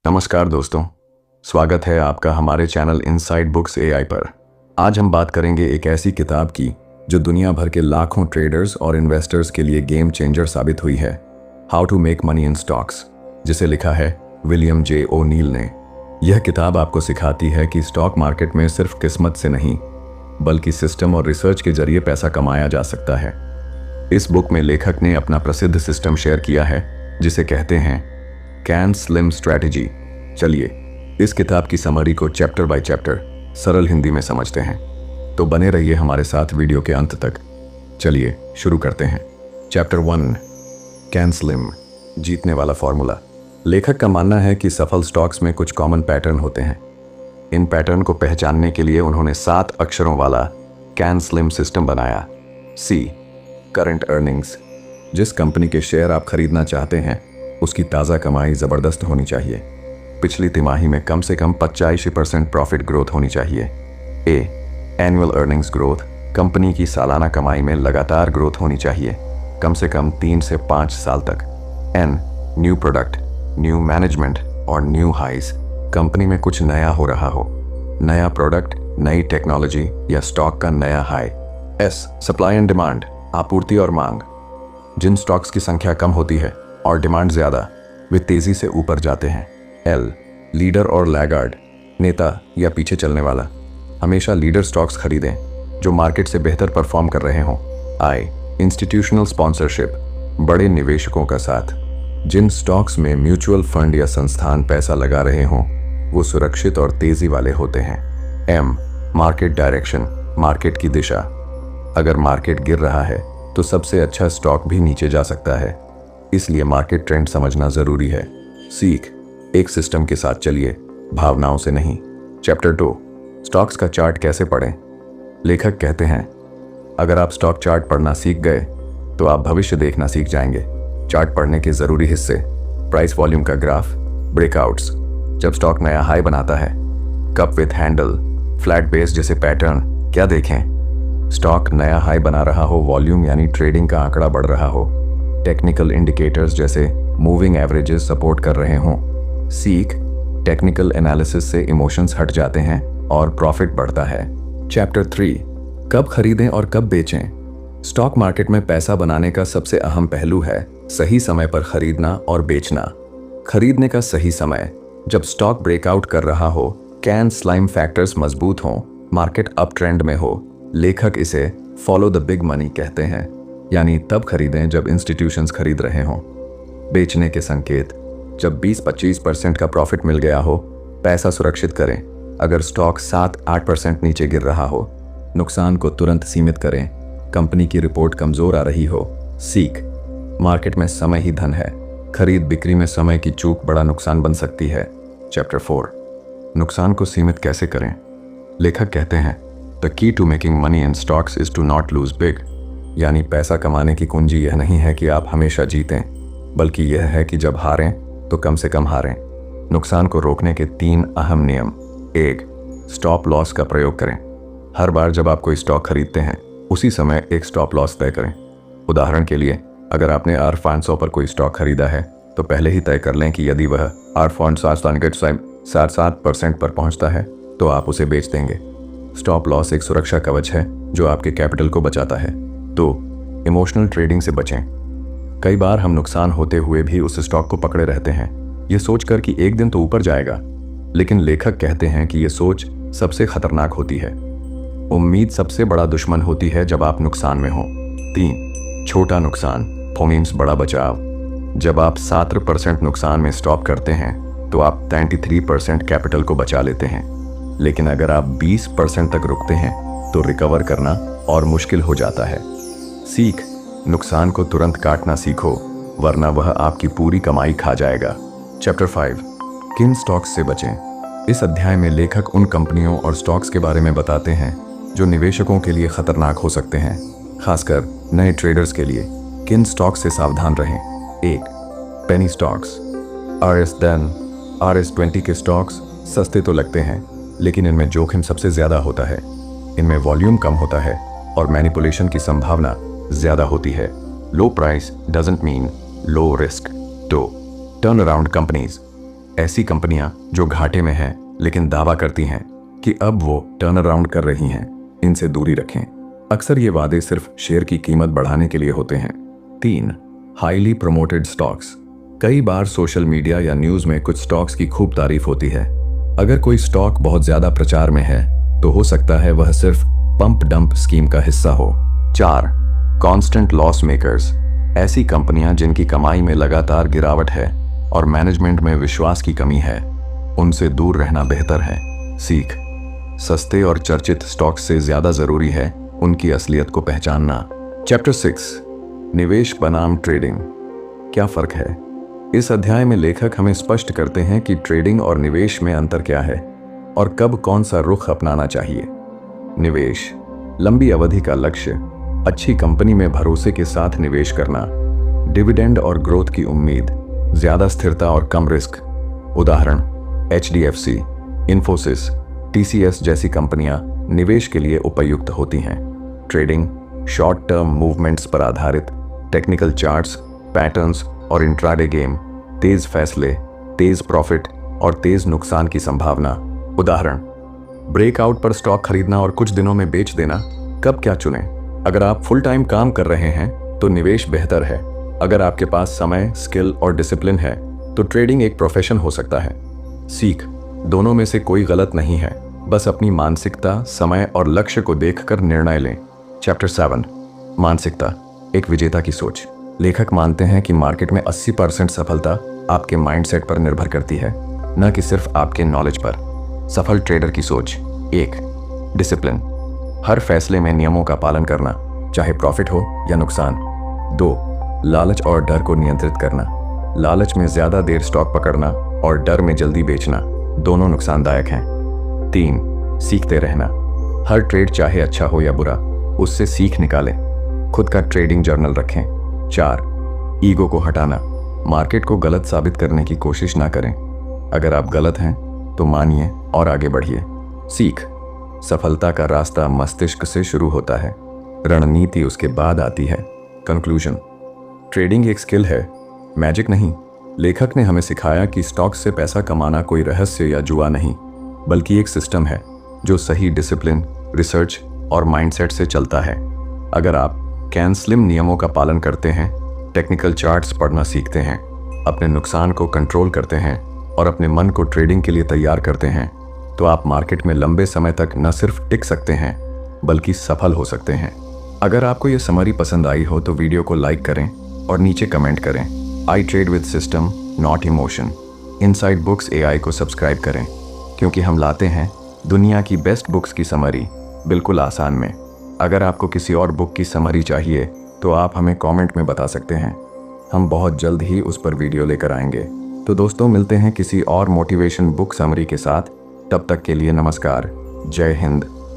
नमस्कार दोस्तों, स्वागत है आपका हमारे चैनल इनसाइड बुक्स एआई पर। आज हम बात करेंगे एक ऐसी किताब की जो दुनिया भर के लाखों ट्रेडर्स और इन्वेस्टर्स के लिए गेम चेंजर साबित हुई है, how to make money in stocks, जिसे लिखा है विलियम जे ओ'नील ने। यह किताब आपको सिखाती है कि स्टॉक मार्केट में सिर्फ किस्मत से नहीं बल्कि सिस्टम और रिसर्च के जरिए पैसा कमाया जा सकता है। इस बुक में लेखक ने अपना प्रसिद्ध सिस्टम शेयर किया है जिसे कहते हैं कैन स्लिम स्ट्रैटेजी। चलिए इस किताब की समरी को चैप्टर बाय चैप्टर सरल हिंदी में समझते हैं, तो बने रहिए हमारे साथ वीडियो के अंत तक। चलिए शुरू करते हैं। चैप्टर 1, कैन स्लिम, जीतने वाला फॉर्मूला। लेखक का मानना है कि सफल स्टॉक्स में कुछ कॉमन पैटर्न होते हैं। इन पैटर्न को पहचानने के लिए उन्होंने 7 अक्षरों वाला कैन स्लिम सिस्टम बनाया। सी, करंट अर्निंग्स। जिस कंपनी के शेयर आप खरीदना चाहते हैं उसकी ताज़ा कमाई ज़बरदस्त होनी चाहिए। पिछली तिमाही में कम से कम 85% प्रॉफिट ग्रोथ होनी चाहिए। ए, एनुअल अर्निंग्स ग्रोथ। कंपनी की सालाना कमाई में लगातार ग्रोथ होनी चाहिए, कम से कम 3 से 5 साल तक। N, new product, new management और न्यू हाइज। कंपनी में कुछ नया हो रहा हो, नया प्रोडक्ट, नई टेक्नोलॉजी या स्टॉक का नया high. S, supply and demand, आपूर्ति और मांग। जिन स्टॉक्स की संख्या कम होती है और डिमांड ज़्यादा, वे तेज़ी से ऊपर जाते हैं। एल, लीडर और लैगार्ड, नेता या पीछे चलने वाला। हमेशा लीडर स्टॉक्स खरीदें जो मार्केट से बेहतर परफॉर्म कर रहे हों। आई, इंस्टीट्यूशनल स्पॉन्सरशिप, बड़े निवेशकों का साथ। जिन स्टॉक्स में म्यूचुअल फंड या संस्थान पैसा लगा रहे हों वो सुरक्षित और तेज़ी वाले होते हैं। एम, मार्केट डायरेक्शन, मार्केट की दिशा। अगर मार्केट गिर रहा है तो सबसे अच्छा स्टॉक भी नीचे जा सकता है, इसलिए मार्केट ट्रेंड समझना ज़रूरी है। सीख, एक सिस्टम के साथ चलिए, भावनाओं से नहीं। चैप्टर 2, स्टॉक्स का चार्ट कैसे पढ़ें। लेखक कहते हैं अगर आप स्टॉक चार्ट पढ़ना सीख गए तो आप भविष्य देखना सीख जाएंगे। चार्ट पढ़ने के ज़रूरी हिस्से: प्राइस वॉल्यूम का ग्राफ, ब्रेकआउट्स, जब स्टॉक नया हाई बनाता है, cup with handle, flat base जैसे पैटर्न क्या देखें। स्टॉक नया हाई बना रहा हो, वॉल्यूम यानी ट्रेडिंग का आंकड़ा बढ़ रहा हो, टेक्निकल इंडिकेटर्स जैसे मूविंग एवरेजेस सपोर्ट कर रहे हों। सीख, टेक्निकल एनालिसिस से इमोशंस हट जाते हैं और प्रॉफिट बढ़ता है। चैप्टर 3, कब खरीदें और कब बेचें। स्टॉक मार्केट में पैसा बनाने का सबसे अहम पहलू है सही समय पर खरीदना और बेचना। खरीदने का सही समय जब स्टॉक ब्रेकआउट कर रहा हो, कैन स्लाइम फैक्टर्स मजबूत हों, मार्केट अप ट्रेंड में हो। लेखक इसे फॉलो द बिग मनी कहते हैं, यानी तब खरीदें जब इंस्टीट्यूशंस खरीद रहे हों। बेचने के संकेत: जब 20-25% का प्रॉफिट मिल गया हो, पैसा सुरक्षित करें। अगर स्टॉक 7-8% नीचे गिर रहा हो, नुकसान को तुरंत सीमित करें। कंपनी की रिपोर्ट कमज़ोर आ रही हो। सीख, मार्केट में समय ही धन है, खरीद बिक्री में समय की चूक बड़ा नुकसान बन सकती है। चैप्टर 4, नुकसान को सीमित कैसे करें। लेखक कहते हैं the key to making money in stocks is to not lose big, यानी पैसा कमाने की कुंजी यह नहीं है कि आप हमेशा जीतें, बल्कि यह है कि जब हारें तो कम से कम हारें। नुकसान को रोकने के 3 अहम नियम। 1, स्टॉप लॉस का प्रयोग करें। हर बार जब आप कोई स्टॉक खरीदते हैं उसी समय एक स्टॉप लॉस तय करें। उदाहरण के लिए, अगर आपने R500 पर कोई स्टॉक खरीदा है तो पहले ही तय कर लें कि यदि वह R500 7% पर पहुंचता है तो आप उसे बेच देंगे। स्टॉप लॉस एक सुरक्षा कवच है जो आपके कैपिटल को बचाता है। 2, इमोशनल ट्रेडिंग से बचें। कई बार हम नुकसान होते हुए भी उस स्टॉक को पकड़े रहते हैं, ये सोचकर कि एक दिन तो ऊपर जाएगा, लेकिन लेखक कहते हैं कि ये सोच सबसे खतरनाक होती है। उम्मीद सबसे बड़ा दुश्मन होती है जब आप नुकसान में हो। 3, छोटा नुकसान मीन्स बड़ा बचाव। जब आप 7% नुकसान में स्टॉप करते हैं तो आप 93% कैपिटल को बचा लेते हैं, लेकिन अगर आप 20% तक रुकते हैं तो रिकवर करना और मुश्किल हो जाता है। सीख, नुकसान को तुरंत काटना सीखो, वरना वह आपकी पूरी कमाई खा जाएगा। चैप्टर 5, किन स्टॉक्स से बचें। इस अध्याय में लेखक उन कंपनियों और स्टॉक्स के बारे में बताते हैं जो निवेशकों के लिए खतरनाक हो सकते हैं, खासकर नए ट्रेडर्स के लिए। किन स्टॉक्स से सावधान रहें। 1, पेनी स्टॉक्स। RS10, RS20 के स्टॉक्स सस्ते तो लगते हैं, लेकिन इनमें जोखिम सबसे ज़्यादा होता है। इनमें वॉल्यूम कम होता है और मैनिपुलेशन की संभावना ज़्यादा होती है। लो price doesn't mean low risk. 2, turn around companies. ऐसी कंपनियां जो घाटे में हैं लेकिन दावा करती हैं कि अब वो टर्न अराउंड कर रही हैं, इनसे दूरी रखें। अक्सर ये वादे सिर्फ शेयर की कीमत बढ़ाने के लिए होते हैं। 3. Highly promoted stocks. कई बार सोशल मीडिया या न्यूज़ में कुछ स्टॉक्स की खूब तारीफ होती है। अगर कोई स्टॉक बहुत ज़्यादा प्रचार में है तो हो सकता है वह सिर्फ पंप डंप स्कीम का हिस्सा हो। 4. Constant loss makers. ऐसी कंपनियां जिनकी कमाई में लगातार गिरावट है और मैनेजमेंट में विश्वास की कमी है, उनसे दूर रहना बेहतर है। सीख। सस्ते और चर्चित स्टॉक्स से ज़्यादा ज़रूरी है उनकी असलियत को पहचानना। चैप्टर 6, निवेश बनाम ट्रेडिंग, क्या फ़र्क है? इस अध्याय में लेखक हमें स्पष्ट करते हैं कि ट्रेडिंग और निवेश में अंतर क्या है और कब कौन सा रुख अपनाना चाहिए। निवेश, लंबी अवधि का लक्ष्य, अच्छी कंपनी में भरोसे के साथ निवेश करना, डिविडेंड और ग्रोथ की उम्मीद, ज़्यादा स्थिरता और कम रिस्क। उदाहरण HDFC, इन्फोसिस, TCS जैसी कंपनियां निवेश के लिए उपयुक्त होती हैं। ट्रेडिंग, शॉर्ट टर्म मूवमेंट्स पर आधारित, टेक्निकल चार्ट्स, पैटर्न्स और इंट्राडे गेम, तेज फैसले, तेज प्रॉफिट और तेज नुकसान की संभावना। उदाहरण ब्रेकआउट पर स्टॉक खरीदना और कुछ दिनों में बेच देना। कब क्या चुनें? अगर आप फुल टाइम काम कर रहे हैं तो निवेश बेहतर है। अगर आपके पास समय, स्किल और डिसिप्लिन है तो ट्रेडिंग एक प्रोफेशन हो सकता है। सीख, दोनों में से कोई गलत नहीं है, बस अपनी मानसिकता, समय और लक्ष्य को देखकर निर्णय लें। चैप्टर 7, मानसिकता, एक विजेता की सोच। लेखक मानते हैं कि मार्केट में 80% सफलता आपके माइंडसेट पर निर्भर करती है, न कि सिर्फ आपके नॉलेज पर। सफल ट्रेडर की सोच। 1. डिसिप्लिन, हर फैसले में नियमों का पालन करना, चाहे प्रॉफिट हो या नुकसान। 2. लालच और डर को नियंत्रित करना, लालच में ज़्यादा देर स्टॉक पकड़ना और डर में जल्दी बेचना, दोनों नुकसानदायक हैं। 3. सीखते रहना, हर ट्रेड चाहे अच्छा हो या बुरा, उससे सीख निकालें, खुद का ट्रेडिंग जर्नल रखें। 4. ईगो को हटाना, मार्केट को गलत साबित करने की कोशिश ना करें, अगर आप गलत हैं तो मानिए और आगे बढ़िए। सीख, सफलता का रास्ता मस्तिष्क से शुरू होता है, रणनीति उसके बाद आती है। कंक्लूजन, ट्रेडिंग एक स्किल है, मैजिक नहीं। लेखक ने हमें सिखाया कि स्टॉक से पैसा कमाना कोई रहस्य या जुआ नहीं, बल्कि एक सिस्टम है जो सही डिसिप्लिन, रिसर्च और माइंडसेट से चलता है। अगर आप कैन स्लिम नियमों का पालन करते हैं, टेक्निकल चार्ट्स पढ़ना सीखते हैं, अपने नुकसान को कंट्रोल करते हैं और अपने मन को ट्रेडिंग के लिए तैयार करते हैं, तो आप मार्केट में लंबे समय तक न सिर्फ टिक सकते हैं बल्कि सफल हो सकते हैं। अगर आपको ये समरी पसंद आई हो तो वीडियो को लाइक करें और नीचे कमेंट करें। I trade with system, not emotion. Inside books AI को सब्सक्राइब करें, क्योंकि हम लाते हैं दुनिया की बेस्ट बुक्स की समरी बिल्कुल आसान में। अगर आपको किसी और बुक की समरी चाहिए तो आप हमें कमेंट में बता सकते हैं, हम बहुत जल्द ही उस पर वीडियो लेकर आएंगे। तो दोस्तों, मिलते हैं किसी और मोटिवेशन बुक समरी के साथ। तब तक के लिए नमस्कार, जय हिंद।